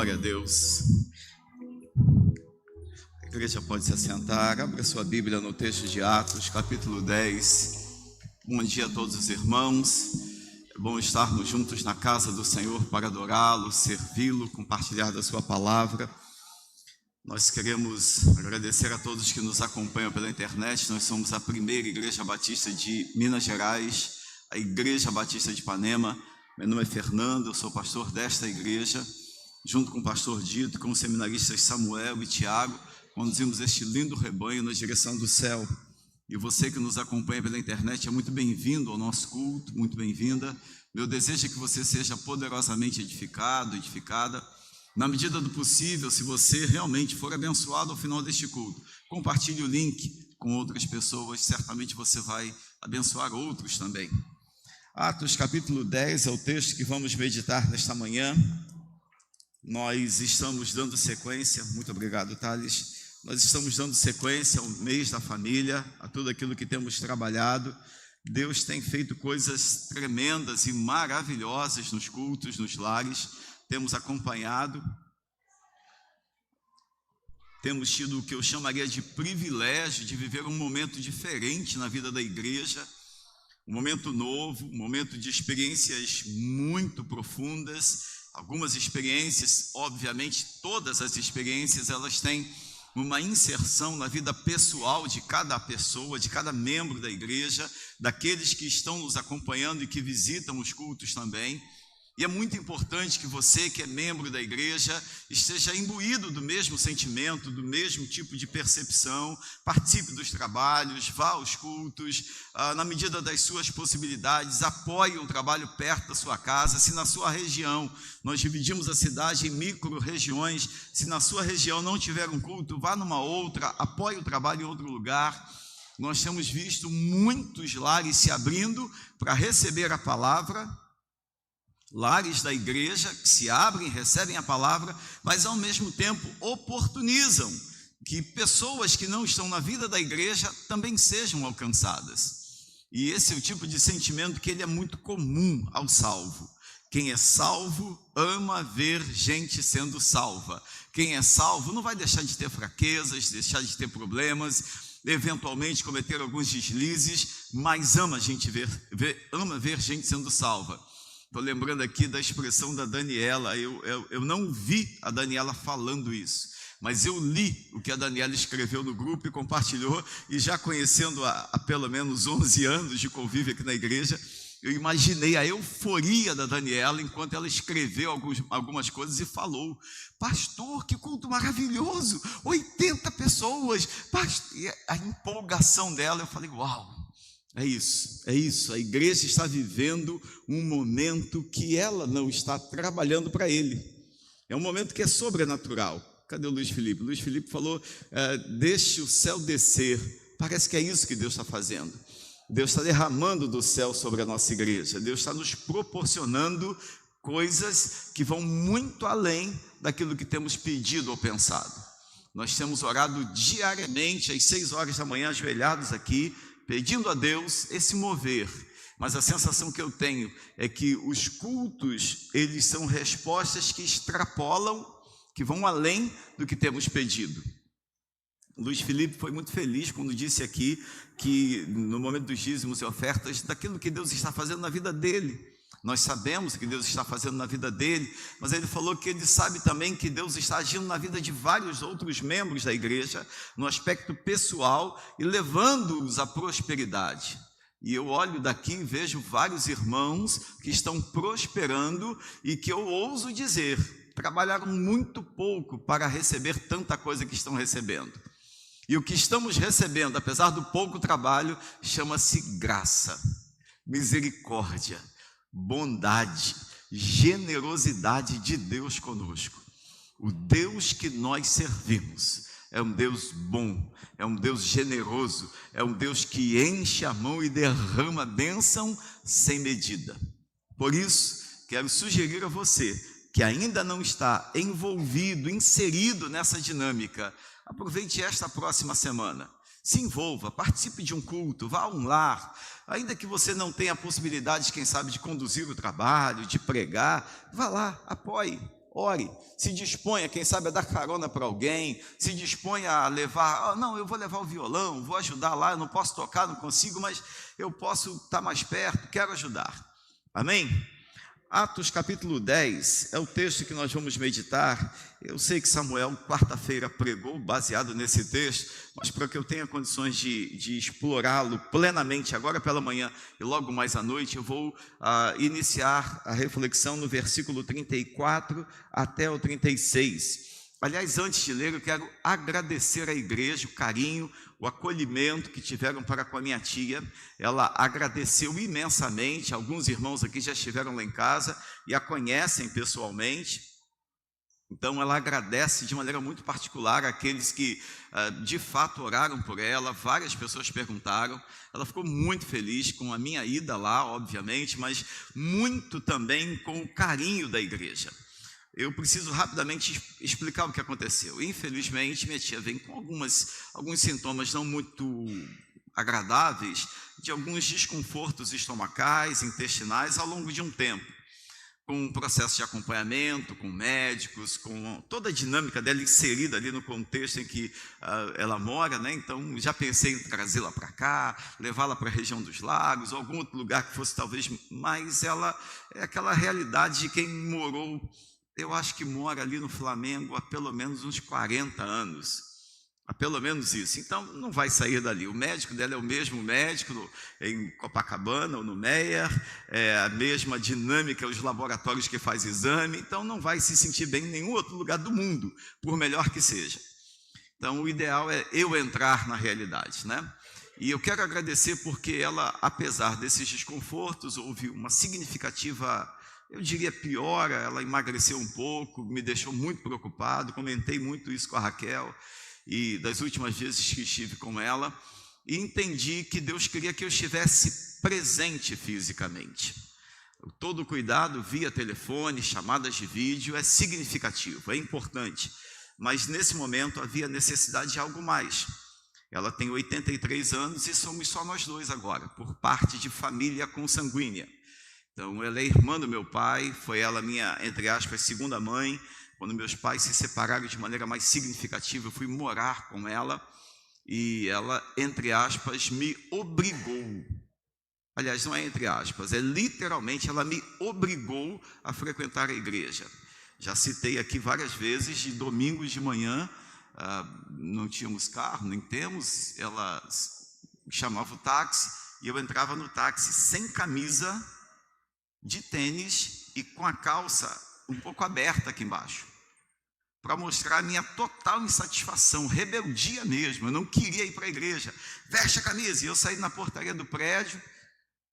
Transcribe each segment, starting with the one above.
Glória a Deus. A igreja pode se assentar. Abra sua Bíblia no texto de Atos, capítulo 10. Bom dia a todos os irmãos. É bom estarmos juntos na casa do Senhor para adorá-lo, servi-lo, compartilhar da sua palavra. Nós queremos agradecer a todos que nos acompanham pela internet. Nós somos a primeira Igreja Batista de Minas Gerais, a Igreja Batista de Ipanema. Meu nome é Fernando, eu sou pastor desta igreja. Junto com o pastor Dito, com os seminaristas Samuel e Tiago, conduzimos este lindo rebanho na direção do céu. E você que nos acompanha pela internet é muito bem-vindo ao nosso culto, muito bem-vinda. Meu desejo é que você seja poderosamente edificado, edificada. Na medida do possível, se você realmente for abençoado ao final deste culto, compartilhe o link com outras pessoas, certamente você vai abençoar outros também. Atos capítulo 10 é o texto que vamos meditar nesta manhã. Nós estamos dando sequência, muito obrigado, Thales. Nós estamos dando sequência ao mês da família, a tudo aquilo que temos trabalhado. Deus tem feito coisas tremendas e maravilhosas nos cultos, nos lares. Temos acompanhado, temos tido o que eu chamaria de privilégio de viver um momento diferente na vida da igreja, um momento novo, um momento de experiências muito profundas. Algumas experiências, obviamente, todas as experiências, elas têm uma inserção na vida pessoal de cada pessoa, de cada membro da igreja, daqueles que estão nos acompanhando e que visitam os cultos também. E é muito importante que você, que é membro da igreja, esteja imbuído do mesmo sentimento, do mesmo tipo de percepção, participe dos trabalhos, vá aos cultos, na medida das suas possibilidades, apoie um trabalho perto da sua casa. Se na sua região, nós dividimos a cidade em micro-regiões, se na sua região não tiver um culto, vá numa outra, apoie o trabalho em outro lugar. Nós temos visto muitos lares se abrindo para receber a palavra, lares da igreja que se abrem, recebem a palavra, mas ao mesmo tempo oportunizam que pessoas que não estão na vida da igreja também sejam alcançadas. E esse é o tipo de sentimento que ele é muito comum ao salvo. Quem é salvo ama ver gente sendo salva. Quem é salvo não vai deixar de ter fraquezas, deixar de ter problemas, eventualmente cometer alguns deslizes, mas ama ver gente sendo salva. Estou lembrando aqui da expressão da Daniela. Eu não vi a Daniela falando isso, mas eu li o que a Daniela escreveu no grupo e compartilhou, e já conhecendo há pelo menos 11 anos de convívio aqui na igreja, eu imaginei a euforia da Daniela enquanto ela escreveu algumas coisas e falou: pastor, que culto maravilhoso, 80 pessoas, e a empolgação dela. Eu falei: uau! É isso, a igreja está vivendo um momento que ela não está trabalhando para ele, é um momento que é sobrenatural. Cadê o Luiz Felipe? Luiz Felipe falou, deixe o céu descer. Parece que é isso que Deus está fazendo. Deus está derramando do céu sobre a nossa igreja, Deus está nos proporcionando coisas que vão muito além daquilo que temos pedido ou pensado. Nós temos orado diariamente, às 6 horas da manhã, ajoelhados aqui, pedindo a Deus esse mover, mas a sensação que eu tenho é que os cultos, eles são respostas que extrapolam, que vão além do que temos pedido. O Luiz Felipe foi muito feliz quando disse aqui que no momento dos dízimos e ofertas, daquilo que Deus está fazendo na vida dele. Nós sabemos que Deus está fazendo na vida dele, mas ele falou que ele sabe também que Deus está agindo na vida de vários outros membros da igreja, no aspecto pessoal, e levando-os à prosperidade. E eu olho daqui e vejo vários irmãos que estão prosperando e que eu ouso dizer, trabalharam muito pouco para receber tanta coisa que estão recebendo. E o que estamos recebendo, apesar do pouco trabalho, chama-se graça, misericórdia, bondade, generosidade de Deus conosco. O Deus que nós servimos é um Deus bom, é um Deus generoso, é um Deus que enche a mão e derrama bênção sem medida. Por isso, quero sugerir a você que ainda não está envolvido, inserido nessa dinâmica, aproveite esta próxima semana. Se envolva, participe de um culto, vá a um lar, ainda que você não tenha a possibilidade, quem sabe, de conduzir o trabalho, de pregar, vá lá, apoie. ore, se disponha, quem sabe, a dar carona para alguém, se disponha a levar, não, eu vou levar o violão, vou ajudar lá, eu não posso tocar, não consigo, mas eu posso estar mais perto, quero ajudar. Amém? Atos capítulo 10 é o texto que nós vamos meditar. Eu sei que Samuel, quarta-feira, pregou baseado nesse texto, mas para que eu tenha condições de explorá-lo plenamente agora pela manhã e logo mais à noite, eu vou iniciar a reflexão no versículo 34 até o 36. Aliás, antes de ler, eu quero agradecer à igreja o carinho, o acolhimento que tiveram para com a minha tia. Ela agradeceu imensamente. Alguns irmãos aqui já estiveram lá em casa e a conhecem pessoalmente. Então, ela agradece de maneira muito particular àqueles que, de fato, oraram por ela. Várias pessoas perguntaram. Ela ficou muito feliz com a minha ida lá, obviamente, mas muito também com o carinho da igreja. Eu preciso rapidamente explicar o que aconteceu. Infelizmente, minha tia vem com alguns sintomas não muito agradáveis, de alguns desconfortos estomacais, intestinais, ao longo de um tempo, com um processo de acompanhamento, com médicos, com toda a dinâmica dela inserida ali no contexto em que ela mora, né? Então, já pensei em trazê-la para cá, levá-la para a região dos lagos, ou algum outro lugar que fosse talvez, mas ela é aquela realidade de quem morou. Eu acho que mora ali no Flamengo há pelo menos uns 40 anos, há pelo menos isso. Então, não vai sair dali. O médico dela é o mesmo médico em Copacabana ou no Meier, é a mesma dinâmica, os laboratórios que faz exame, então não vai se sentir bem em nenhum outro lugar do mundo, por melhor que seja. Então, o ideal é eu entrar na realidade, né? E eu quero agradecer porque ela, apesar desses desconfortos, houve uma significativa, eu diria, piora. Ela emagreceu um pouco, me deixou muito preocupado. Comentei muito isso com a Raquel, e das últimas vezes que estive com ela, e entendi que Deus queria que eu estivesse presente fisicamente. Todo cuidado via telefone, chamadas de vídeo é significativo, é importante, mas nesse momento havia necessidade de algo mais. Ela tem 83 anos e somos só nós dois agora, por parte de família consanguínea. Então, ela é irmã do meu pai, foi ela minha, entre aspas, segunda mãe. Quando meus pais se separaram de maneira mais significativa, eu fui morar com ela, e ela, entre aspas, me obrigou. Aliás, não é entre aspas, é literalmente, ela me obrigou a frequentar a igreja. Já citei aqui várias vezes, de domingos de manhã, não tínhamos carro, nem temos, ela chamava o táxi, e eu entrava no táxi sem camisa, de tênis e com a calça um pouco aberta aqui embaixo, para mostrar a minha total insatisfação, rebeldia mesmo. Eu não queria ir para a igreja. Veste a camisa. E eu saí na portaria do prédio,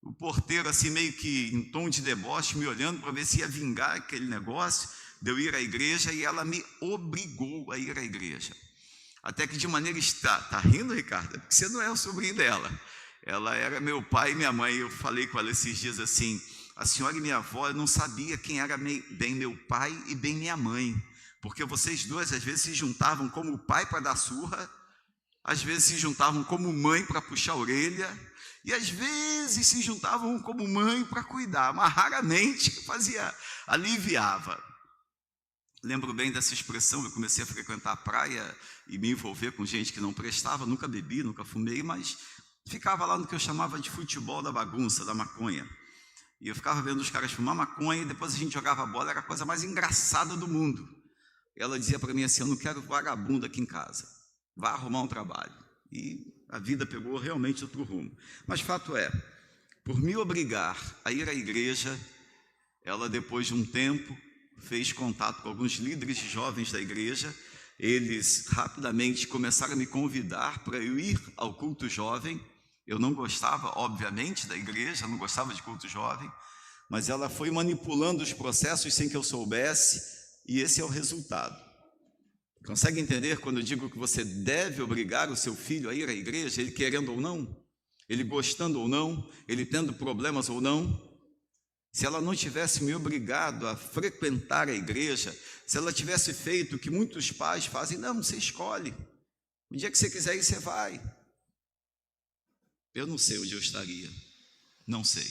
o porteiro assim meio que em tom de deboche, me olhando para ver se ia vingar aquele negócio de eu ir à igreja, e ela me obrigou a ir à igreja. Até que de maneira tá rindo, Ricardo? Porque você não é o sobrinho dela. Ela era meu pai e minha mãe. Eu falei com ela esses dias assim: a senhora e minha avó, eu não sabia quem era bem meu pai e bem minha mãe, porque vocês dois às vezes se juntavam como pai para dar surra, às vezes se juntavam como mãe para puxar a orelha, e às vezes se juntavam como mãe para cuidar, mas raramente aliviava. Lembro bem dessa expressão. Eu comecei a frequentar a praia e me envolver com gente que não prestava. Nunca bebi, nunca fumei, mas ficava lá no que eu chamava de futebol da bagunça, da maconha. E eu ficava vendo os caras fumar maconha, e depois a gente jogava bola. Era a coisa mais engraçada do mundo. Ela dizia para mim assim: eu não quero vagabundo aqui em casa, vá arrumar um trabalho. E a vida pegou realmente outro rumo. Mas fato é, por me obrigar a ir à igreja, ela, depois de um tempo, fez contato com alguns líderes jovens da igreja. Eles rapidamente começaram a me convidar para eu ir ao culto jovem. Eu não gostava, obviamente, da igreja, não gostava de culto jovem, mas ela foi manipulando os processos sem que eu soubesse, e esse é o resultado. Consegue entender quando eu digo que você deve obrigar o seu filho a ir à igreja, ele querendo ou não, ele gostando ou não, ele tendo problemas ou não? Se ela não tivesse me obrigado a frequentar a igreja, se ela tivesse feito o que muitos pais fazem: não, você escolhe, o dia que você quiser ir, você vai. Eu não sei onde eu estaria, não sei.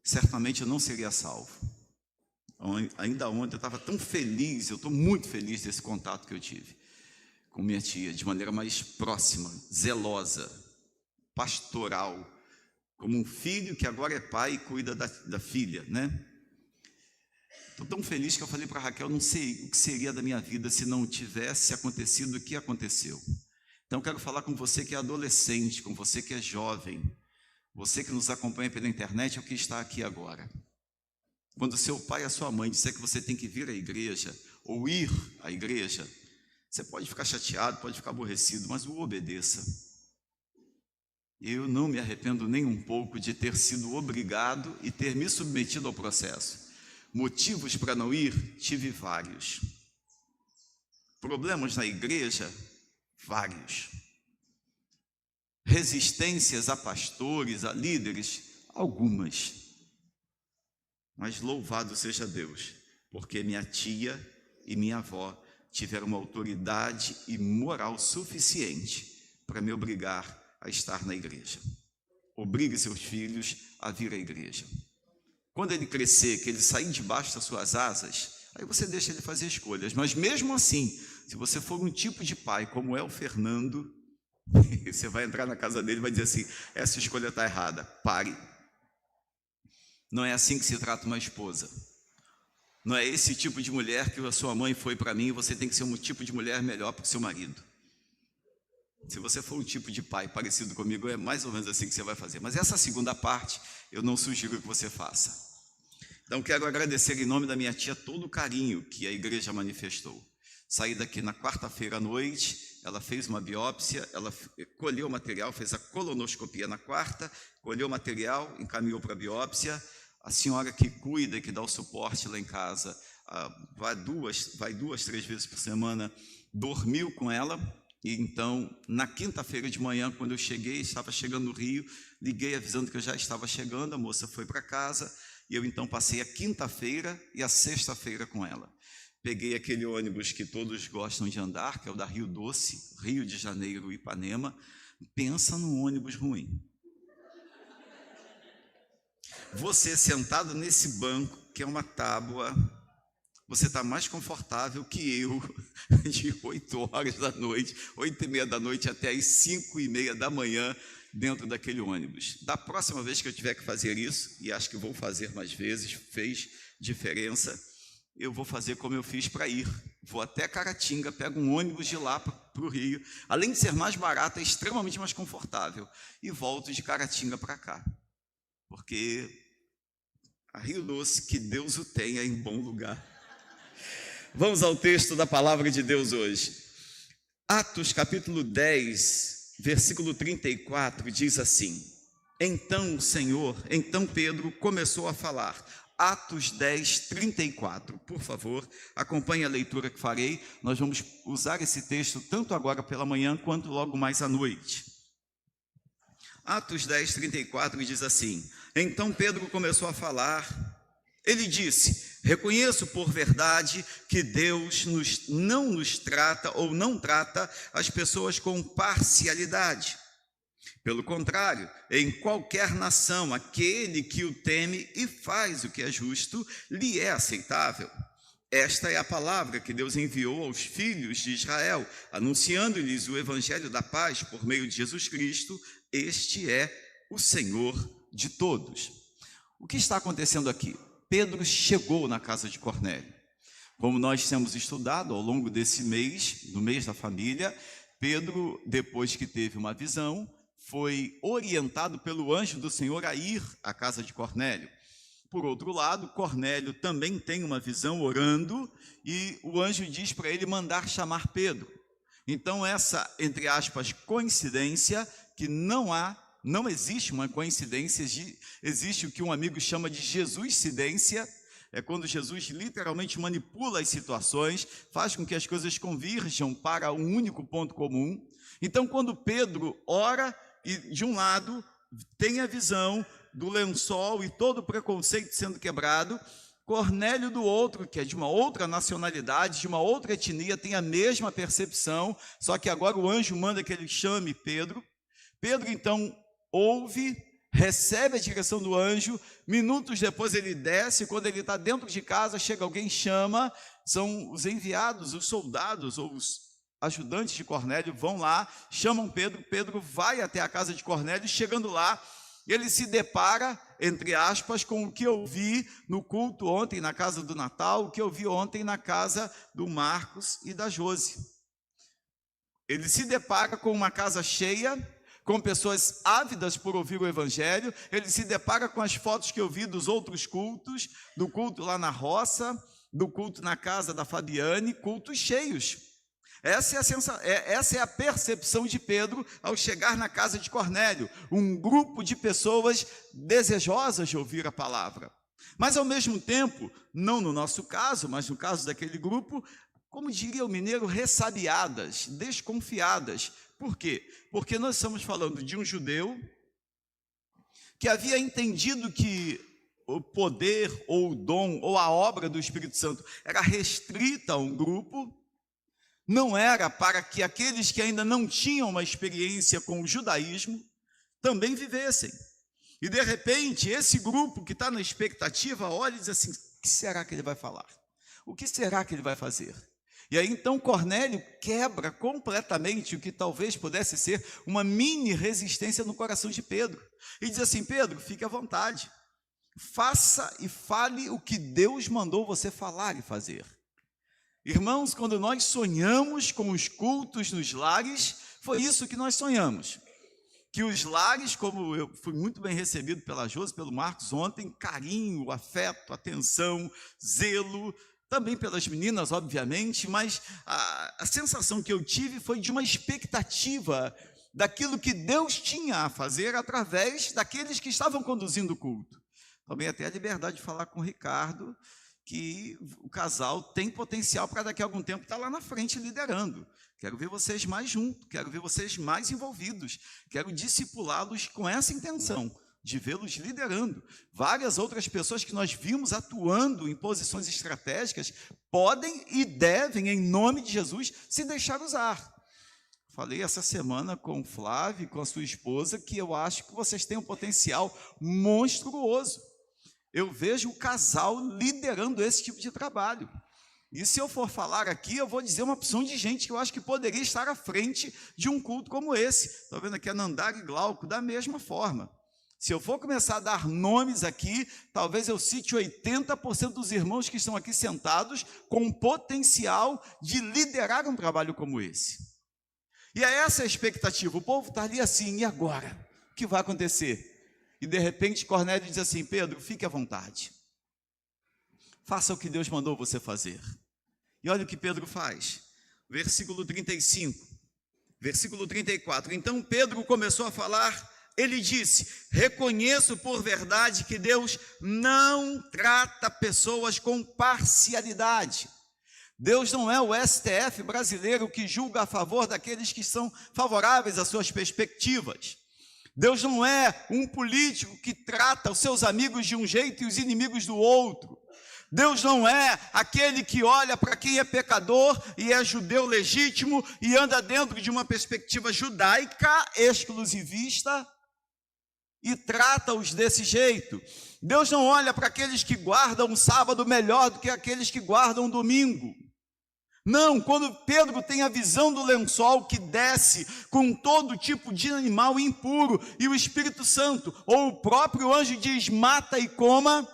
Certamente eu não seria salvo. Ainda ontem eu estava tão feliz, eu estou muito feliz desse contato que eu tive com minha tia, de maneira mais próxima, zelosa, pastoral, como um filho que agora é pai e cuida da filha, né? Estou tão feliz que eu falei para a Raquel, não sei o que seria da minha vida se não tivesse acontecido o que aconteceu. Então eu quero falar com você que é adolescente, com você que é jovem, você que nos acompanha pela internet ou que está aqui agora. Quando seu pai e a sua mãe disser que você tem que vir à igreja, ou ir à igreja, você pode ficar chateado, pode ficar aborrecido, mas o obedeça. Eu não me arrependo nem um pouco de ter sido obrigado e ter me submetido ao processo. Motivos para não ir, tive vários. Problemas na igreja, vários. Resistências a pastores, a líderes, algumas. Mas louvado seja Deus, porque minha tia e minha avó tiveram uma autoridade e moral suficiente para me obrigar a estar na igreja. Obrigue seus filhos a vir à igreja. Quando ele crescer, que ele sair debaixo das suas asas, aí você deixa ele fazer escolhas. Mas mesmo assim, se você for um tipo de pai como é o Fernando, você vai entrar na casa dele e vai dizer assim, essa escolha está errada, pare. Não é assim que se trata uma esposa. Não é esse tipo de mulher que a sua mãe foi para mim, você tem que ser um tipo de mulher melhor para o seu marido. Se você for um tipo de pai parecido comigo, é mais ou menos assim que você vai fazer. Mas essa segunda parte, eu não sugiro que você faça. Então, quero agradecer em nome da minha tia todo o carinho que a igreja manifestou. Saí daqui na quarta-feira à noite, ela fez uma biópsia, ela colheu o material, fez a colonoscopia na quarta, colheu o material, encaminhou para a biópsia. A senhora que cuida, que dá o suporte lá em casa, vai 2, 3 vezes por semana, dormiu com ela. E então, na quinta-feira de manhã, quando eu cheguei, estava chegando no Rio, liguei avisando que eu já estava chegando, a moça foi para casa, e eu então passei a quinta-feira e a sexta-feira com ela. Peguei aquele ônibus que todos gostam de andar, que é o da Rio Doce, Rio de Janeiro, Ipanema. Pensa num ônibus ruim. Você sentado nesse banco, que é uma tábua, você está mais confortável que eu, de 8 horas da noite, 8h30 da noite até as 5h30 da manhã, dentro daquele ônibus. Da próxima vez que eu tiver que fazer isso, e acho que vou fazer mais vezes, fez diferença, eu vou fazer como eu fiz para ir. Vou até Caratinga, pego um ônibus de lá para o Rio. Além de ser mais barato, é extremamente mais confortável. E volto de Caratinga para cá. Porque a Rio Doce, que Deus o tenha em bom lugar. Vamos ao texto da palavra de Deus hoje. Atos capítulo 10, versículo 34, diz assim: Então Pedro começou a falar. Atos 10, 34. Por favor, acompanhe a leitura que farei. Nós vamos usar esse texto tanto agora pela manhã quanto logo mais à noite. Atos 10, 34 diz assim: Então Pedro começou a falar. Ele disse: Reconheço por verdade que Deus não nos trata ou não trata as pessoas com parcialidade. Pelo contrário, em qualquer nação, aquele que o teme e faz o que é justo, lhe é aceitável. Esta é a palavra que Deus enviou aos filhos de Israel, anunciando-lhes o evangelho da paz por meio de Jesus Cristo. Este é o Senhor de todos. O que está acontecendo aqui? Pedro chegou na casa de Cornélio. Como nós temos estudado ao longo desse mês, no mês da família, Pedro, depois que teve uma visão, foi orientado pelo anjo do Senhor a ir à casa de Cornélio. Por outro lado, Cornélio também tem uma visão orando e o anjo diz para ele mandar chamar Pedro. Então essa, entre aspas, coincidência, que não existe uma coincidência, existe o que um amigo chama de Jesuscidência, é quando Jesus literalmente manipula as situações, faz com que as coisas convirjam para um único ponto comum. Então quando Pedro ora, e de um lado tem a visão do lençol e todo o preconceito sendo quebrado, Cornélio do outro, que é de uma outra nacionalidade, de uma outra etnia, tem a mesma percepção, só que agora o anjo manda que ele chame Pedro. Pedro então ouve, recebe a direção do anjo, minutos depois ele desce, quando ele está dentro de casa, chega alguém, chama, são os enviados, os soldados ou os ajudantes de Cornélio, vão lá, chamam Pedro, Pedro vai até a casa de Cornélio, chegando lá, ele se depara, entre aspas, com o que eu vi no culto ontem na casa do Natal, o que eu vi ontem na casa do Marcos e da Josi. Ele se depara com uma casa cheia, com pessoas ávidas por ouvir o evangelho, ele se depara com as fotos que eu vi dos outros cultos, do culto lá na roça, do culto na casa da Fabiane, cultos cheios. Essa é a percepção de Pedro ao chegar na casa de Cornélio, um grupo de pessoas desejosas de ouvir a palavra. Mas ao mesmo tempo, não no nosso caso, mas no caso daquele grupo, como diria o mineiro, ressabiadas, desconfiadas. Por quê? Porque nós estamos falando de um judeu que havia entendido que o poder ou o dom ou a obra do Espírito Santo era restrita a um grupo, não era para que aqueles que ainda não tinham uma experiência com o judaísmo também vivessem. E de repente, esse grupo que está na expectativa olha e diz assim: o que será que ele vai falar? O que será que ele vai fazer? E aí então Cornélio quebra completamente o que talvez pudesse ser uma mini resistência no coração de Pedro. E diz assim: Pedro, fique à vontade, faça e fale o que Deus mandou você falar e fazer. Irmãos, quando nós sonhamos com os cultos nos lares, foi isso que nós sonhamos. Que os lares, como eu fui muito bem recebido pela Josi, pelo Marcos ontem, carinho, afeto, atenção, zelo, também pelas meninas, obviamente, mas a sensação que eu tive foi de uma expectativa daquilo que Deus tinha a fazer através daqueles que estavam conduzindo o culto. Tomei até a liberdade de falar com o Ricardo, que o casal tem potencial para daqui a algum tempo estar lá na frente liderando. Quero ver vocês mais juntos, quero ver vocês mais envolvidos, quero discipulá-los com essa intenção de vê-los liderando. Várias outras pessoas que nós vimos atuando em posições estratégicas podem e devem, em nome de Jesus, se deixar usar. Falei essa semana com o Flávio, com a sua esposa, que eu acho que vocês têm um potencial monstruoso. Eu vejo o casal liderando esse tipo de trabalho. E se eu for falar aqui, eu vou dizer uma opção de gente que eu acho que poderia estar à frente de um culto como esse. Estou vendo aqui a Nandara e Glauco, da mesma forma. Se eu for começar a dar nomes aqui, talvez eu cite 80% dos irmãos que estão aqui sentados com potencial de liderar um trabalho como esse. E é essa a expectativa. O povo está ali assim: e agora? O que vai acontecer? E de repente Cornélio diz assim: Pedro, fique à vontade. Faça o que Deus mandou você fazer. E olha o que Pedro faz. Versículo 35. Versículo 34. Então Pedro começou a falar. Ele disse: reconheço por verdade que Deus não trata pessoas com parcialidade. Deus não é o STF brasileiro que julga a favor daqueles que são favoráveis às suas perspectivas. Deus não é um político que trata os seus amigos de um jeito e os inimigos do outro. Deus não é aquele que olha para quem é pecador e é judeu legítimo e anda dentro de uma perspectiva judaica exclusivista e trata-os desse jeito. Deus não olha para aqueles que guardam o sábado melhor do que aqueles que guardam o domingo. Não, quando Pedro tem a visão do lençol que desce com todo tipo de animal impuro e o Espírito Santo, ou o próprio anjo diz: mata e coma.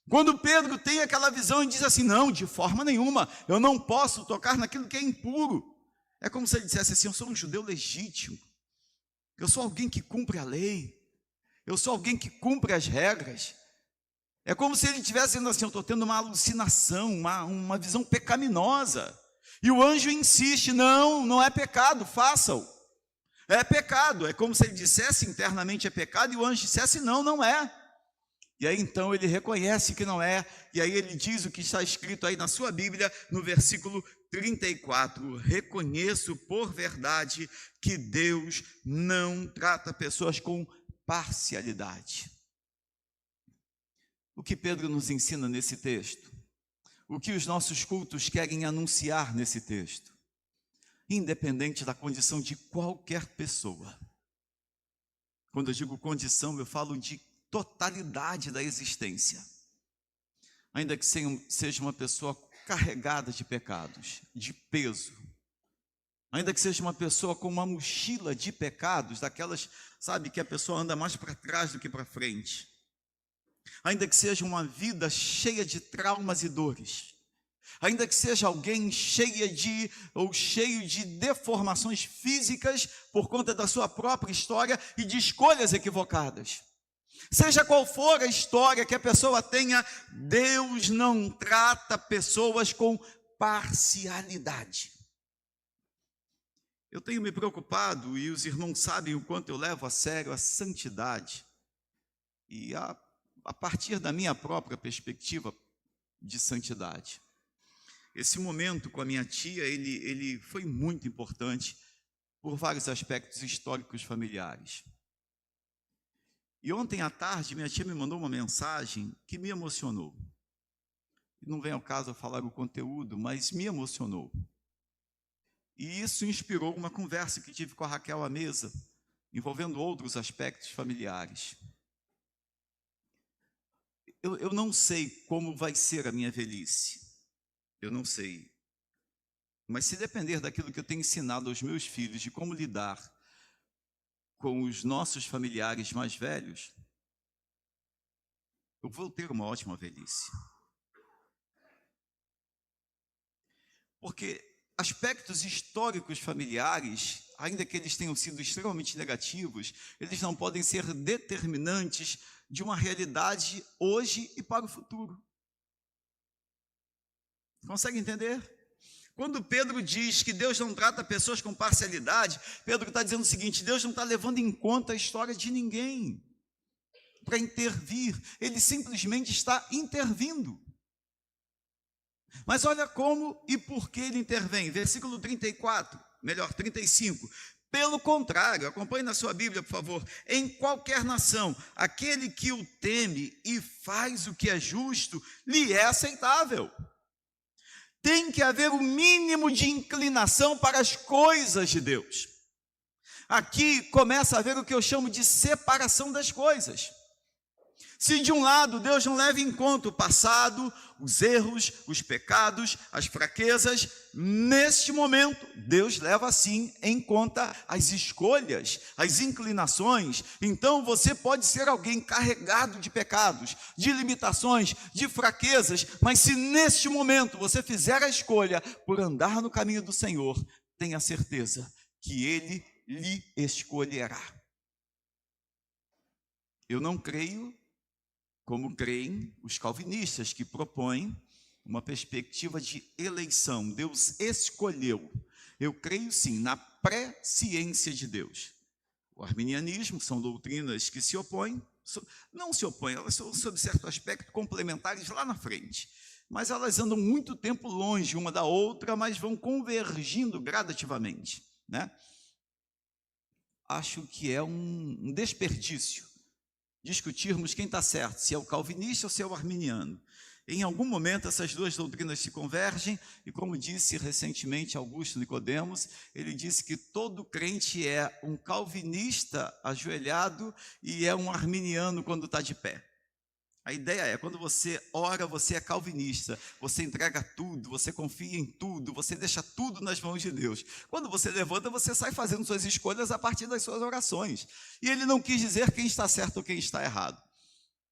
Quando Pedro tem aquela visão e diz assim: não, de forma nenhuma, eu não posso tocar naquilo que é impuro. É como se ele dissesse assim: eu sou um judeu legítimo, eu sou alguém que cumpre a lei, eu sou alguém que cumpre as regras. É como se ele estivesse dizendo assim: eu estou tendo uma alucinação, uma visão pecaminosa. E o anjo insiste: não, não é pecado, faça-o. É pecado. É como se ele dissesse internamente é pecado e o anjo dissesse: não, não é. E aí então ele reconhece que não é, e aí ele diz o que está escrito aí na sua Bíblia, no versículo 34, reconheço por verdade que Deus não trata pessoas com parcialidade. O que Pedro nos ensina nesse texto? O que os nossos cultos querem anunciar nesse texto? Independente da condição de qualquer pessoa, Quando eu digo condição, eu falo de totalidade da existência. Ainda que seja uma pessoa carregada de pecados, de peso. Ainda que seja uma pessoa com uma mochila de pecados, daquelas, sabe, que a pessoa anda mais para trás do que para frente. Ainda que seja uma vida cheia de traumas e dores. Ainda que seja alguém cheio de deformações físicas por conta da sua própria história e de escolhas equivocadas. Seja qual for a história que a pessoa tenha, Deus não trata pessoas com parcialidade. Eu tenho me preocupado, e os irmãos sabem o quanto eu levo a sério a santidade. E a partir da minha própria perspectiva de santidade. Esse momento com a minha tia, ele foi muito importante por vários aspectos históricos familiares. E ontem à tarde, minha tia me mandou uma mensagem que me emocionou. Não vem ao caso eu falar o conteúdo, mas me emocionou. E isso inspirou uma conversa que tive com a Raquel à mesa, envolvendo outros aspectos familiares. Eu não sei como vai ser a minha velhice. Eu não sei. Mas se depender daquilo que eu tenho ensinado aos meus filhos, de como lidar com os nossos familiares mais velhos, eu vou ter uma ótima velhice. Porque aspectos históricos familiares, ainda que eles tenham sido extremamente negativos, eles não podem ser determinantes de uma realidade hoje e para o futuro. Consegue entender? Quando Pedro diz que Deus não trata pessoas com parcialidade, Pedro está dizendo o seguinte: Deus não está levando em conta a história de ninguém para intervir, Ele simplesmente está intervindo. Mas olha como e por que Ele intervém. Versículo 34, melhor, 35. Pelo contrário, acompanhe na sua Bíblia, por favor. Em qualquer nação, aquele que o teme e faz o que é justo, lhe é aceitável. Tem que haver o mínimo de inclinação para as coisas de Deus. Aqui começa a haver o que eu chamo de separação das coisas. Se de um lado Deus não leva em conta o passado, os erros, os pecados, as fraquezas, neste momento Deus leva sim em conta as escolhas, as inclinações. Então você pode ser alguém carregado de pecados, de limitações, de fraquezas, mas se neste momento você fizer a escolha por andar no caminho do Senhor, tenha certeza que Ele lhe escolherá. Eu não creio como creem os calvinistas, que propõem uma perspectiva de eleição. Deus escolheu. Eu creio sim na presciência de Deus. O arminianismo são doutrinas que se opõem, não se opõem, elas são, sob certo aspecto, complementares lá na frente. Mas elas andam muito tempo longe uma da outra, mas vão convergindo gradativamente, né? Acho que é um desperdício discutirmos quem está certo, se é o calvinista ou se é o arminiano. Em algum momento essas duas doutrinas se convergem, e como disse recentemente Augusto Nicodemos, ele disse que todo crente é um calvinista ajoelhado e é um arminiano quando está de pé. A ideia é, quando você ora, você é calvinista, você entrega tudo, você confia em tudo, você deixa tudo nas mãos de Deus. Quando você levanta, você sai fazendo suas escolhas a partir das suas orações. E ele não quis dizer quem está certo ou quem está errado.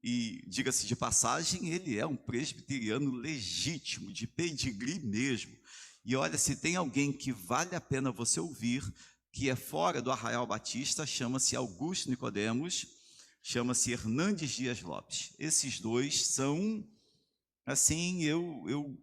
E, diga-se de passagem, ele é um presbiteriano legítimo, de pedigree mesmo. E olha, se tem alguém que vale a pena você ouvir, que é fora do Arraial Batista, chama-se Augusto Nicodemos, chama-se Hernandes Dias Lopes. Esses dois são, assim, eu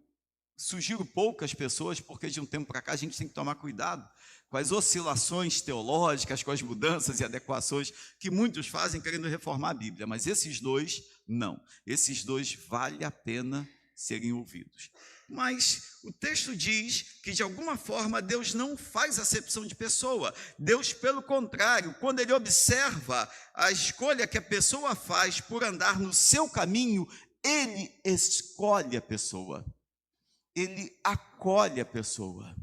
sugiro poucas pessoas, porque de um tempo para cá a gente tem que tomar cuidado com as oscilações teológicas, com as mudanças e adequações que muitos fazem querendo reformar a Bíblia. Mas esses dois, não. Esses dois vale a pena serem ouvidos. Mas o texto diz que, de alguma forma, Deus não faz acepção de pessoa. Deus, pelo contrário, quando Ele observa a escolha que a pessoa faz por andar no seu caminho, Ele escolhe a pessoa. Ele acolhe a pessoa.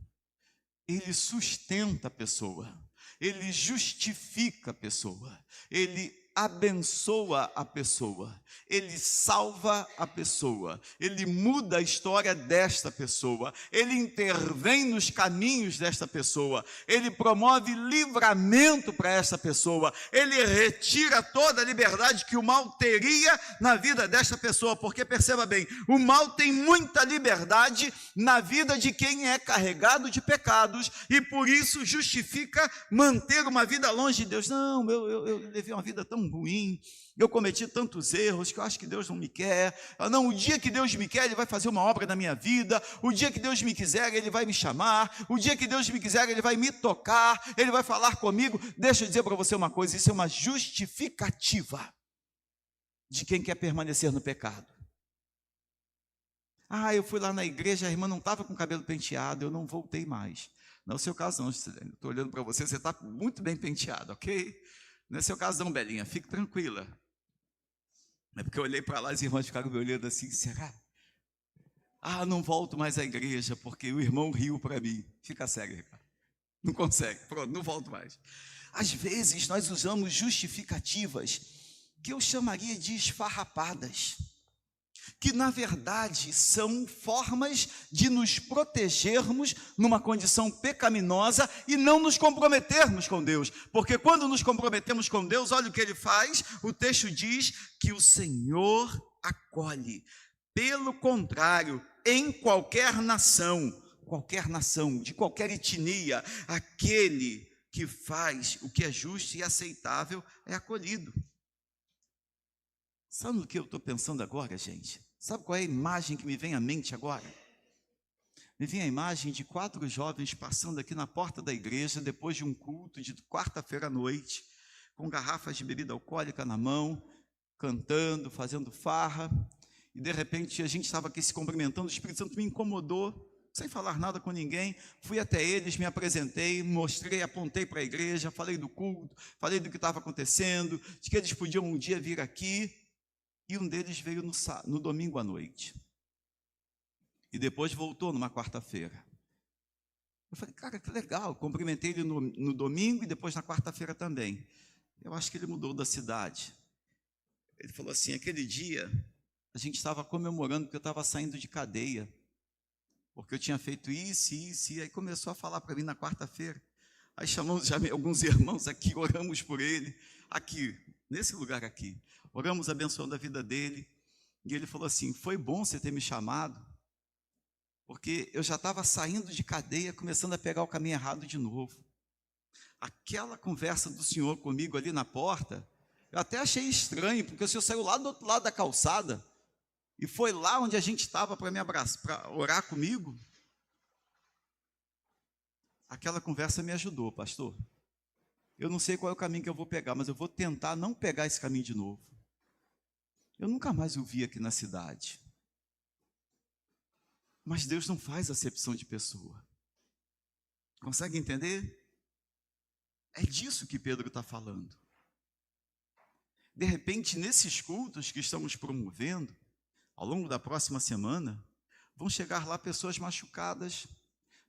Ele sustenta a pessoa. ele justifica a pessoa, ele abençoa a pessoa, ele salva a pessoa, ele muda a história desta pessoa, ele intervém nos caminhos desta pessoa, ele promove livramento para esta pessoa, ele retira toda a liberdade que o mal teria na vida desta pessoa, porque perceba bem, o mal tem muita liberdade na vida de quem é carregado de pecados e por isso justifica manter uma vida longe de Deus. Não, eu levei uma vida tão ruim, eu cometi tantos erros que eu acho que Deus não me quer. Não, o dia que Deus me quer, Ele vai fazer uma obra na minha vida. O dia que Deus me quiser, Ele vai me chamar. O dia que Deus me quiser, Ele vai me tocar, Ele vai falar comigo. Deixa eu dizer para você uma coisa, isso é uma justificativa de quem quer permanecer no pecado. Eu fui lá na igreja, a irmã não estava com o cabelo penteado, eu não voltei mais. Não é o seu caso não, estou olhando para você, você está muito bem penteado, ok? Não é seu caso não, Belinha, fique tranquila. É porque eu olhei para lá, as irmãs ficaram me olhando assim, será? Não volto mais à igreja, porque o irmão riu para mim. Fica sério, Ricardo. Não consegue, pronto, não volto mais. Às vezes nós usamos justificativas que eu chamaria de esfarrapadas, que na verdade são formas de nos protegermos numa condição pecaminosa e não nos comprometermos com Deus, porque quando nos comprometemos com Deus, olha o que Ele faz, o texto diz que o Senhor acolhe. Pelo contrário, em qualquer nação, de qualquer etnia, aquele que faz o que é justo e aceitável é acolhido. Sabe o que eu estou pensando agora, gente? Sabe qual é a imagem que me vem à mente agora? Me vem a imagem de 4 jovens passando aqui na porta da igreja, depois de um culto de quarta-feira à noite, com garrafas de bebida alcoólica na mão, cantando, fazendo farra, e de repente a gente estava aqui se cumprimentando, o Espírito Santo me incomodou, sem falar nada com ninguém, fui até eles, me apresentei, mostrei, apontei para a igreja, falei do culto, falei do que estava acontecendo, de que eles podiam um dia vir aqui, e um deles veio no domingo à noite. E depois voltou numa quarta-feira. Eu falei, cara, que legal. Cumprimentei ele no domingo e depois na quarta-feira também. Eu acho que ele mudou da cidade. Ele falou assim, aquele dia a gente estava comemorando porque eu estava saindo de cadeia. Porque eu tinha feito isso, e aí começou a falar para mim na quarta-feira. Aí chamamos já alguns irmãos aqui, oramos por ele, aqui, nesse lugar aqui. Oramos abençoando a vida dele, e ele falou assim, foi bom você ter me chamado, porque eu já estava saindo de cadeia, começando a pegar o caminho errado de novo. Aquela conversa do senhor comigo ali na porta, eu até achei estranho, porque o senhor saiu lá do outro lado da calçada, e foi lá onde a gente estava para me abraçar, para orar comigo. Aquela conversa me ajudou, pastor. Eu não sei qual é o caminho que eu vou pegar, mas eu vou tentar não pegar esse caminho de novo. Eu nunca mais o vi aqui na cidade. Mas Deus não faz acepção de pessoa. Consegue entender? É disso que Pedro está falando. De repente, nesses cultos que estamos promovendo, ao longo da próxima semana, vão chegar lá pessoas machucadas,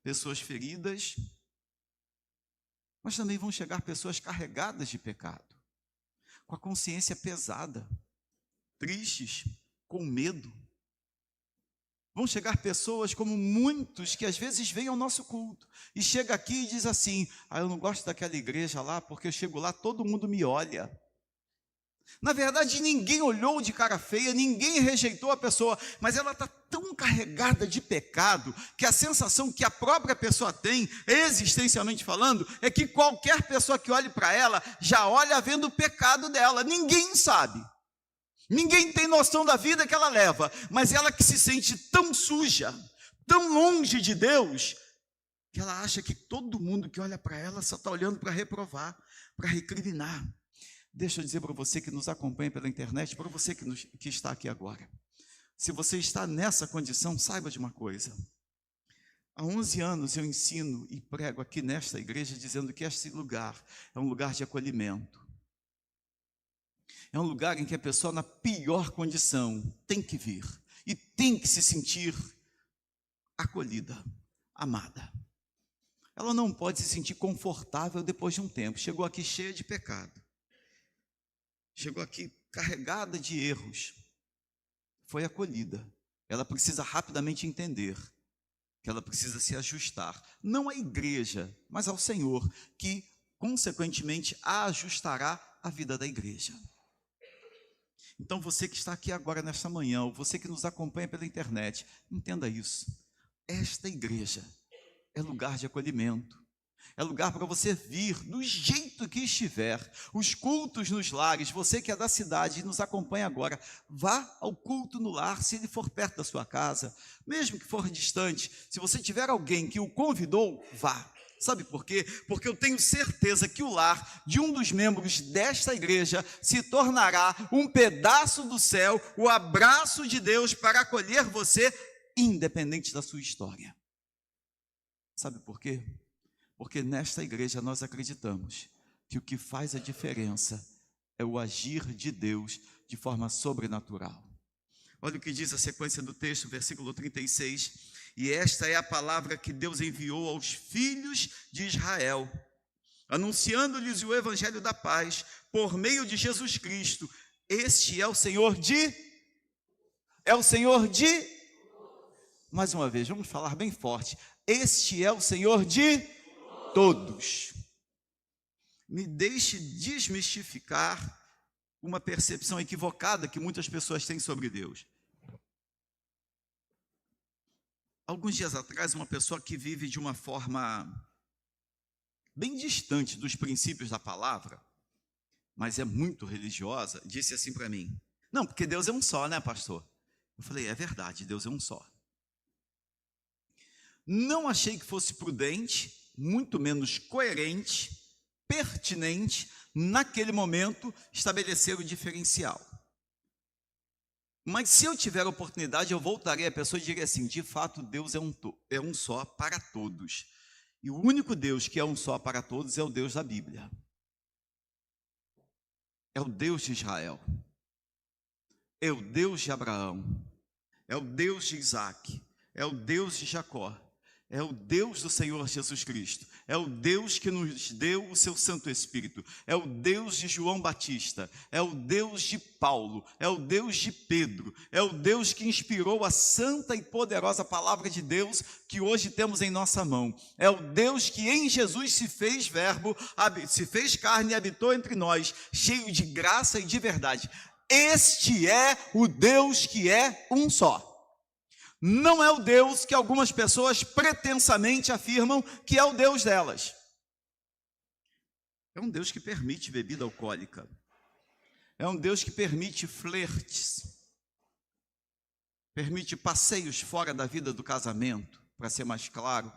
pessoas feridas, mas também vão chegar pessoas carregadas de pecado, com a consciência pesada, tristes, com medo. Vão chegar pessoas como muitos que às vezes vêm ao nosso culto e chega aqui e diz assim, eu não gosto daquela igreja lá porque eu chego lá, todo mundo me olha. Na verdade, ninguém olhou de cara feia, ninguém rejeitou a pessoa, mas ela está tão carregada de pecado, que a sensação que a própria pessoa tem, existencialmente falando, é que qualquer pessoa que olhe para ela, já olha vendo o pecado dela. Ninguém sabe, ninguém tem noção da vida que ela leva, mas ela que se sente tão suja, tão longe de Deus, que ela acha que todo mundo que olha para ela só está olhando para reprovar, para recriminar. Deixa eu dizer para você que nos acompanha pela internet, para você que está aqui agora. Se você está nessa condição, saiba de uma coisa. Há 11 anos eu ensino e prego aqui nesta igreja, dizendo que este lugar é um lugar de acolhimento. É um lugar em que a pessoa, na pior condição, tem que vir e tem que se sentir acolhida, amada. ela não pode se sentir confortável depois de um tempo. Chegou aqui cheia de pecado. Chegou aqui carregada de erros. Foi acolhida. Ela precisa rapidamente entender que ela precisa se ajustar. Não à igreja, mas ao Senhor, que consequentemente a ajustará à vida da igreja. Então você que está aqui agora nesta manhã, ou você que nos acompanha pela internet, entenda isso. Esta igreja é lugar de acolhimento. É lugar para você vir do jeito que estiver. Os cultos nos lares, você que é da cidade e nos acompanha agora, vá ao culto no lar, se ele for perto da sua casa, mesmo que for distante. Se você tiver alguém que o convidou, vá. Sabe por quê? Porque eu tenho certeza que o lar de um dos membros desta igreja se tornará um pedaço do céu, o abraço de Deus para acolher você, independente da sua história. Sabe por quê? Porque nesta igreja nós acreditamos que o que faz a diferença é o agir de Deus de forma sobrenatural. Olha o que diz a sequência do texto, versículo 36. E esta é a palavra que Deus enviou aos filhos de Israel, anunciando-lhes o evangelho da paz, por meio de Jesus Cristo. Este é o Senhor de... Mais uma vez, vamos falar bem forte. Este é o Senhor de todos. Me deixe desmistificar uma percepção equivocada que muitas pessoas têm sobre Deus. Alguns dias atrás, uma pessoa que vive de uma forma bem distante dos princípios da palavra, mas é muito religiosa, disse assim para mim: não, porque Deus é um só, né, pastor? Eu falei, é verdade, Deus é um só. Não achei que fosse prudente, muito menos coerente, pertinente, naquele momento, estabelecer o diferencial. Mas se eu tiver a oportunidade, eu voltarei à pessoa e diria assim: de fato, Deus é um só para todos. E o único Deus que é um só para todos é o Deus da Bíblia. É o Deus de Israel. É o Deus de Abraão. É o Deus de Isaac. É o Deus de Jacó. É o Deus do Senhor Jesus Cristo. É o Deus que nos deu o seu Santo Espírito. É o Deus de João Batista. É o Deus de Paulo. É o Deus de Pedro. É o Deus que inspirou a santa e poderosa palavra de Deus que hoje temos em nossa mão. É o Deus que em Jesus se fez verbo, se fez carne e habitou entre nós, cheio de graça e de verdade. Este é o Deus que é um só. Não é o Deus que algumas pessoas pretensamente afirmam que é o Deus delas. É um Deus que permite bebida alcoólica. É um Deus que permite flertes. Permite passeios fora da vida do casamento, para ser mais claro.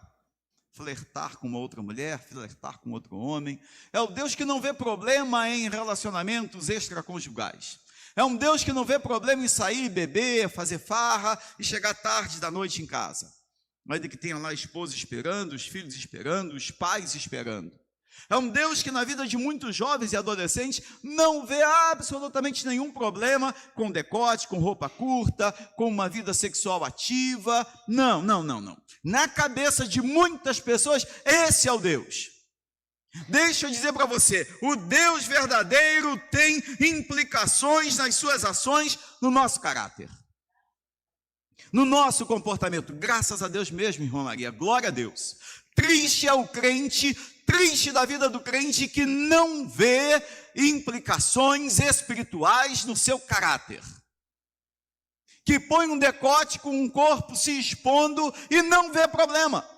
Flertar com uma outra mulher, flertar com outro homem. É o Deus que não vê problema em relacionamentos extraconjugais. É um Deus que não vê problema em sair, beber, fazer farra e chegar tarde da noite em casa. Ainda que tenha lá a esposa esperando, os filhos esperando, os pais esperando. É um Deus que na vida de muitos jovens e adolescentes não vê absolutamente nenhum problema com decote, com roupa curta, com uma vida sexual ativa. Não. Na cabeça de muitas pessoas, esse é o Deus. Deixa eu dizer para você, o Deus verdadeiro tem implicações nas suas ações, no nosso caráter, no nosso comportamento. Graças a Deus mesmo, irmã Maria, glória a Deus. Triste é o crente, triste da vida do crente que não vê implicações espirituais no seu caráter. Que põe um decote com um corpo se expondo e não vê problema.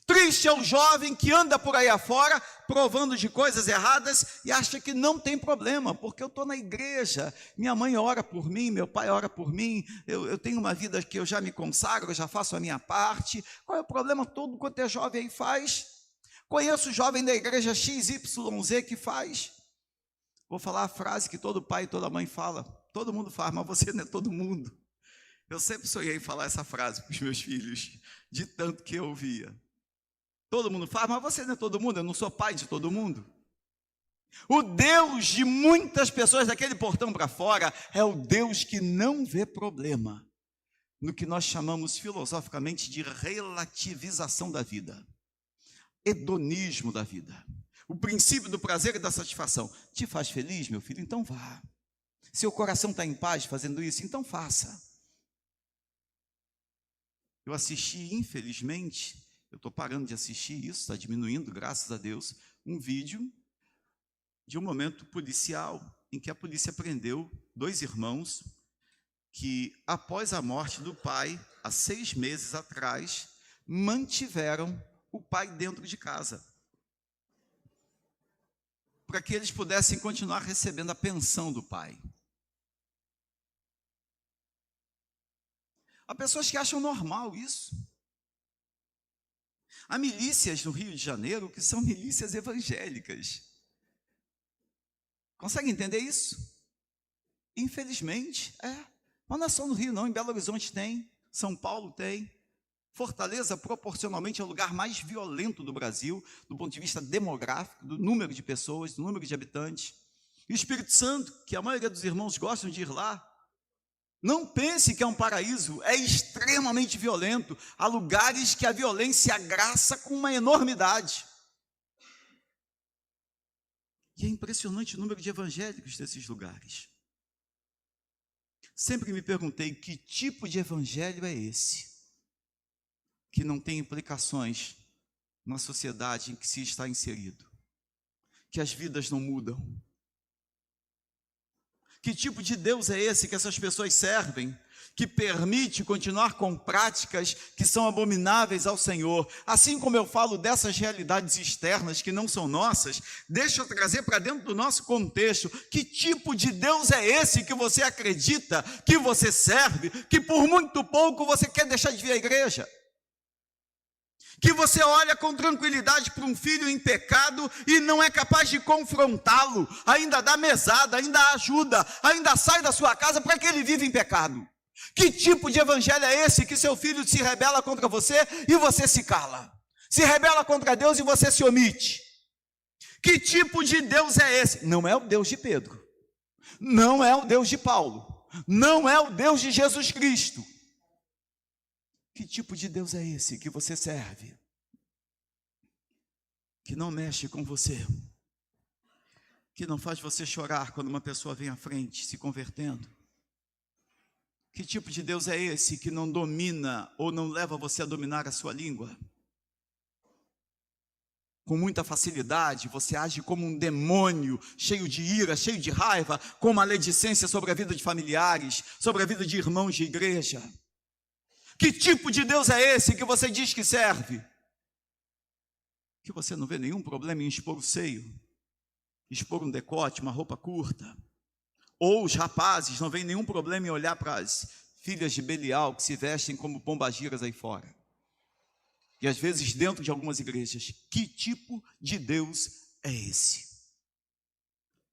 Triste é o jovem que anda por aí afora, provando de coisas erradas e acha que não tem problema, porque eu estou na igreja, minha mãe ora por mim, meu pai ora por mim, eu tenho uma vida que eu já me consagro, eu já faço a minha parte. Qual é o problema? Todo quanto é jovem aí faz. Conheço jovem da igreja XYZ que faz. Vou falar a frase que todo pai e toda mãe fala: todo mundo faz, mas você não é todo mundo. Eu sempre sonhei em falar essa frase para os meus filhos, de tanto que eu ouvia. Todo mundo faz, mas você não é todo mundo, eu não sou pai de todo mundo. O Deus de muitas pessoas daquele portão para fora é o Deus que não vê problema no que nós chamamos filosoficamente de relativização da vida. hedonismo da vida. O princípio do prazer e da satisfação. Te faz feliz, meu filho? Então vá. Seu coração está em paz fazendo isso? Então faça. Eu assisti, infelizmente, eu estou parando de assistir isso, está diminuindo, graças a Deus, um vídeo de um momento policial, em que a polícia prendeu 2 irmãos que, após a morte do pai, há 6 meses atrás, mantiveram o pai dentro de casa, para que eles pudessem continuar recebendo a pensão do pai. Há pessoas que acham normal isso. Há milícias no Rio de Janeiro que são milícias evangélicas. Consegue entender isso? Infelizmente, Mas não é só no Rio não, em Belo Horizonte tem, São Paulo tem. Fortaleza, proporcionalmente, é o lugar mais violento do Brasil, do ponto de vista demográfico, do número de pessoas, do número de habitantes. E o Espírito Santo, que a maioria dos irmãos gostam de ir lá, não pense que é um paraíso, é extremamente violento. Há lugares que a violência agraça com uma enormidade. E é impressionante o número de evangélicos desses lugares. Sempre me perguntei que tipo de evangelho é esse, que não tem implicações na sociedade em que se está inserido, que as vidas não mudam. Que tipo de Deus é esse que essas pessoas servem, que permite continuar com práticas que são abomináveis ao Senhor? Assim como eu falo dessas realidades externas que não são nossas, deixa eu trazer para dentro do nosso contexto. Que tipo de Deus é esse que você acredita, que você serve, que por muito pouco você quer deixar de vir à igreja? Que você olha com tranquilidade para um filho em pecado e não é capaz de confrontá-lo, ainda dá mesada, ainda ajuda, ainda sai da sua casa para que ele viva em pecado. Que tipo de evangelho é esse que seu filho se rebela contra você e você se cala? Se rebela contra Deus e você se omite? Que tipo de Deus é esse? Não é o Deus de Pedro, não é o Deus de Paulo, não é o Deus de Jesus Cristo. Que tipo de Deus é esse que você serve? Que não mexe com você, que não faz você chorar quando uma pessoa vem à frente se convertendo? Que tipo de Deus é esse que não domina ou não leva você a dominar a sua língua? Com muita facilidade, você age como um demônio, cheio de ira, cheio de raiva, com maledicência sobre a vida de familiares, sobre a vida de irmãos de igreja. Que tipo de Deus é esse que você diz que serve? Que você não vê nenhum problema em expor o seio, expor um decote, uma roupa curta. Ou os rapazes não veem nenhum problema em olhar para as filhas de Belial que se vestem como pombagiras aí fora. E às vezes dentro de algumas igrejas. Que tipo de Deus é esse?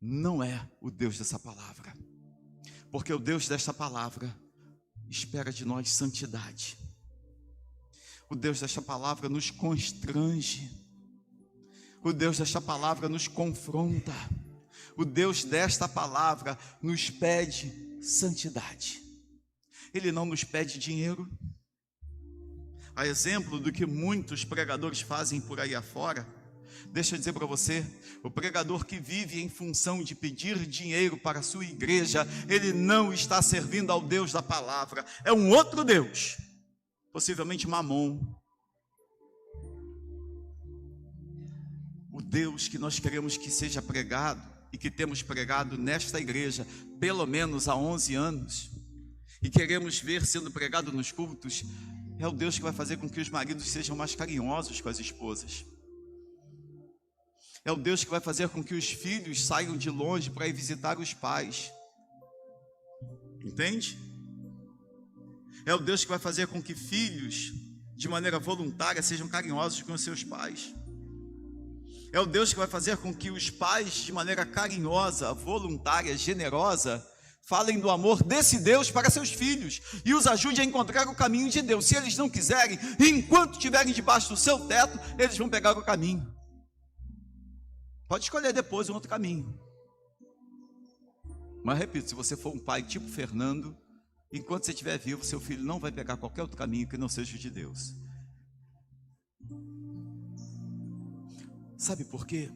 Não é o Deus dessa palavra. Porque o Deus desta palavra espera de nós santidade. O Deus desta palavra nos constrange. O Deus desta palavra nos confronta. O Deus desta palavra nos pede santidade. Ele não nos pede dinheiro. A exemplo do que muitos pregadores fazem por aí afora, deixa eu dizer para você, o pregador que vive em função de pedir dinheiro para a sua igreja, ele não está servindo ao Deus da palavra, é um outro Deus, possivelmente Mamon. O Deus que nós queremos que seja pregado, e que temos pregado nesta igreja, pelo menos há 11 anos, e queremos ver sendo pregado nos cultos, é o Deus que vai fazer com que os maridos sejam mais carinhosos com as esposas. É o Deus que vai fazer com que os filhos saiam de longe para ir visitar os pais. Entende? É o Deus que vai fazer com que filhos, de maneira voluntária, sejam carinhosos com os seus pais. É o Deus que vai fazer com que os pais, de maneira carinhosa, voluntária, generosa, falem do amor desse Deus para seus filhos e os ajude a encontrar o caminho de Deus. Se eles não quiserem, enquanto estiverem debaixo do seu teto, eles vão pegar o caminho. Pode escolher depois um outro caminho. Mas repito, se você for um pai tipo Fernando, enquanto você estiver vivo, seu filho não vai pegar qualquer outro caminho que não seja o de Deus. Sabe por quê?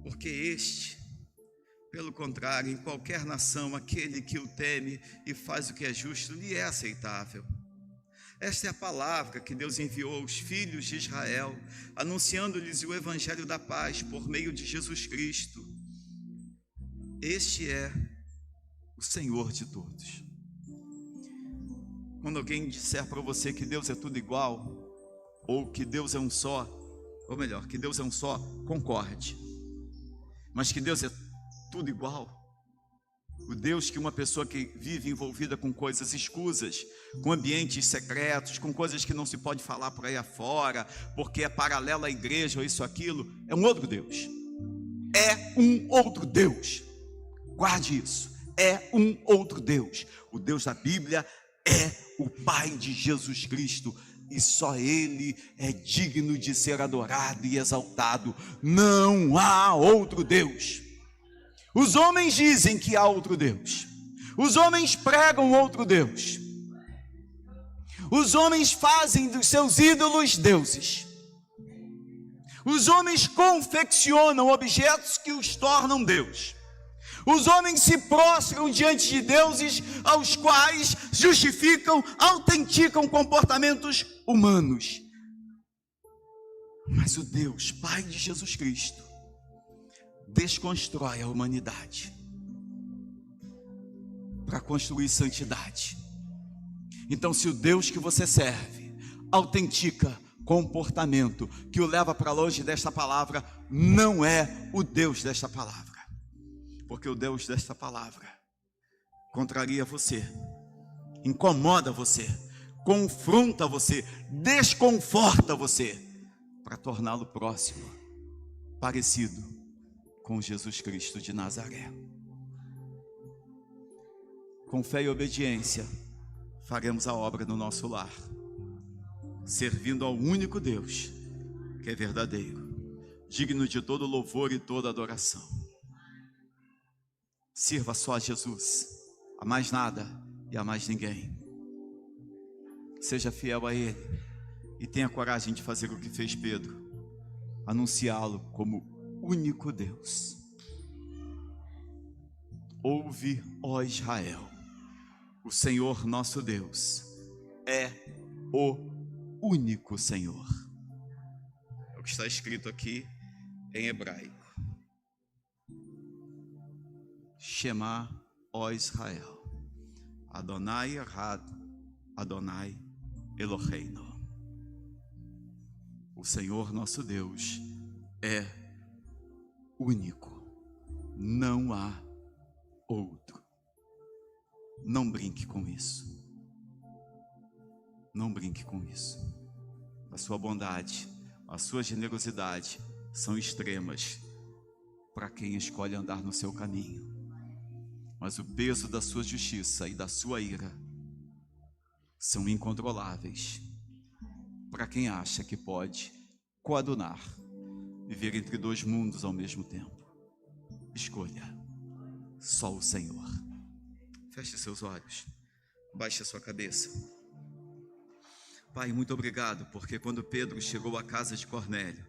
Porque este, pelo contrário, em qualquer nação, aquele que o teme e faz o que é justo, lhe é aceitável. Esta é a palavra que Deus enviou aos filhos de Israel, anunciando-lhes o evangelho da paz por meio de Jesus Cristo. Este é o Senhor de todos. Quando alguém disser para você que Deus é tudo igual, ou que Deus é um só, ou melhor, que Deus é um só, concorde. Mas que Deus é tudo igual, o Deus que uma pessoa que vive envolvida com coisas escusas, com ambientes secretos, com coisas que não se pode falar por aí afora, porque é paralela à igreja ou isso ou aquilo, é um outro Deus. É um outro Deus. Guarde isso. É um outro Deus. O Deus da Bíblia é o Pai de Jesus Cristo. E só Ele é digno de ser adorado e exaltado. Não há outro Deus. Os homens dizem que há outro Deus. Os homens pregam outro Deus. Os homens fazem dos seus ídolos deuses. Os homens confeccionam objetos que os tornam Deus. Os homens se prostram diante de deuses aos quais justificam, autenticam comportamentos humanos. Mas o Deus, Pai de Jesus Cristo, desconstrói a humanidade para construir santidade. Então, se o Deus que você serve autentica comportamento que o leva para longe desta palavra, não é o Deus desta palavra, porque o Deus desta palavra contraria você, incomoda você, confronta você, desconforta você, para torná-lo próximo, parecido com Jesus Cristo de Nazaré. Com fé e obediência, faremos a obra no nosso lar, servindo ao único Deus, que é verdadeiro, digno de todo louvor e toda adoração. Sirva só a Jesus, a mais nada e a mais ninguém. Seja fiel a Ele e tenha coragem de fazer o que fez Pedro, anunciá-lo como único Deus. Ouve, ó Israel, o Senhor nosso Deus é o único Senhor. É o que está escrito aqui em hebraico. Shema, ó Israel, Adonai Echad, Adonai Eloheinu. O Senhor nosso Deus é único, não há outro. Não brinque com isso. Não brinque com isso. A sua bondade, a sua generosidade são extremas para quem escolhe andar no seu caminho. Mas o peso da sua justiça e da sua ira são incontroláveis para quem acha que pode coadunar, viver entre dois mundos ao mesmo tempo. Escolha só o Senhor. Feche seus olhos, baixe a sua cabeça. Pai, muito obrigado, porque quando Pedro chegou à casa de Cornélio,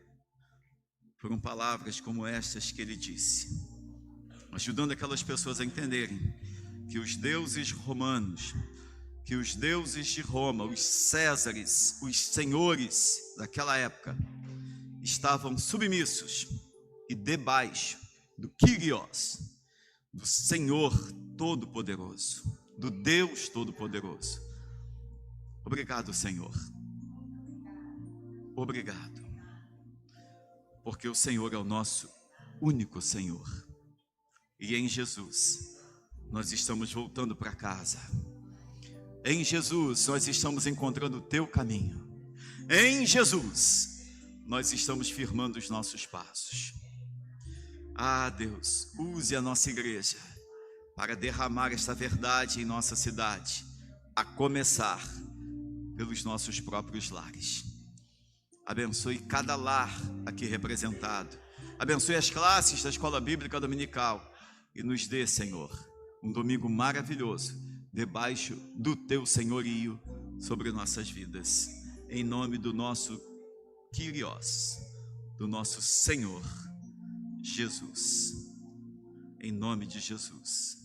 foram palavras como estas que ele disse, ajudando aquelas pessoas a entenderem que os deuses romanos, que os deuses de Roma, os Césares, os senhores daquela época, estavam submissos e debaixo do Kyrios, do Senhor Todo-Poderoso, do Deus Todo-Poderoso. Obrigado, Senhor. Obrigado, porque o Senhor é o nosso único Senhor. E em Jesus, nós estamos voltando para casa. Em Jesus, nós estamos encontrando o teu caminho. Em Jesus, nós estamos firmando os nossos passos. Ah, Deus, use a nossa igreja para derramar esta verdade em nossa cidade, a começar pelos nossos próprios lares. Abençoe cada lar aqui representado. Abençoe as classes da Escola Bíblica Dominical. E nos dê, Senhor, um domingo maravilhoso, debaixo do teu senhorio, sobre nossas vidas, em nome do nosso Kyrios, do nosso Senhor Jesus, em nome de Jesus.